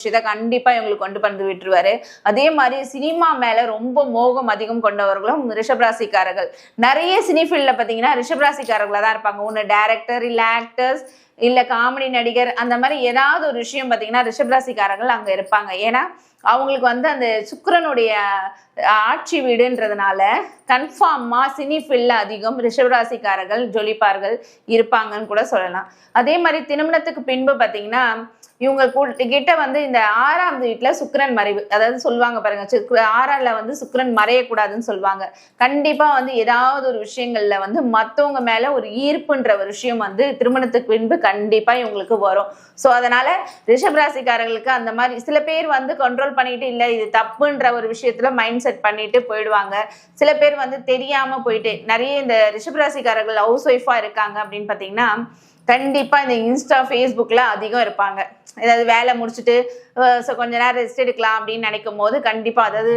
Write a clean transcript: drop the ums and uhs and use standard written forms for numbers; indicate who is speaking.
Speaker 1: விஷயத்தை கண்டிப்பா இவங்களுக்கு கொண்டு வந்து விட்டுருவாரு. அதே மாதிரி சினிமா மேல ரொம்ப மோகம் அதிகம் கொண்டவர்களும் ரிஷபராசிக்காரர்கள். நிறைய சினி ஃபீல்ட்ல பாத்தீங்கன்னா ரிஷபராசிக்காரர்களா தான் இருப்பாங்க. ஒண்ணு டைரக்டர், இல்ல ஆக்டர்ஸ், இல்ல காமெடி நடிகர், அந்த மாதிரி ஏதாவது ஒரு விஷயம் பாத்தீங்கன்னா ரிஷபராசிக்காரர்கள் அங்க இருப்பாங்க. ஏன்னா அவங்களுக்கு வந்து அந்த சுக்கிரனுடைய ஆட்சி வீடுன்றதுனால கன்ஃபார்மா சினி ஃபீல்ட்ல அதிகம் ரிஷபராசிக்காரர்கள் ஜொலிப்பார்கள் இருப்பாங்கன்னு கூட சொல்லலாம். அதே மாதிரி திருமணத்துக்கு பின்பு பாத்தீங்கன்னா இவங்க கிட்ட வந்து இந்த 6ஆம் வீட்டுல சுக்கிரன் மறைவு, அதாவது சொல்லுவாங்க பாருங்க, 6ஆல வந்து சுக்கிரன் மறையக்கூடாதுன்னு சொல்லுவாங்க. கண்டிப்பா வந்து ஏதாவது ஒரு விஷயங்கள்ல வந்து மத்தவங்க மேல ஒரு ஈர்ப்புன்ற ஒரு விஷயம் வந்து திருமணத்துக்கு பின்பு கண்டிப்பா இவங்களுக்கு வரும். சோ அதனால ரிஷபராசிக்காரர்களுக்கு அந்த மாதிரி சில பேர் வந்து கண்ட்ரோல் பண்ணிட்டு இல்ல இது தப்புன்ற ஒரு விஷயத்துல மைண்ட் செட் பண்ணிட்டு போயிடுவாங்க. சில பேர் வந்து தெரியாம போயிட்டு நிறைய இந்த ரிஷபராசிக்காரர்கள் ஹவுஸ் ஒய்ஃபா இருக்காங்க அப்படின்னு பாத்தீங்கன்னா கண்டிப்பா இந்த இன்ஸ்டா ஃபேஸ்புக்ல அதிகம் இருப்பாங்க. ஏதாவது வேலை முடிச்சுட்டு கொஞ்ச நேரம் ரெஸ்ட் எடுக்கலாம் அப்படின்னு நினைக்கும் போது கண்டிப்பா, அதாவது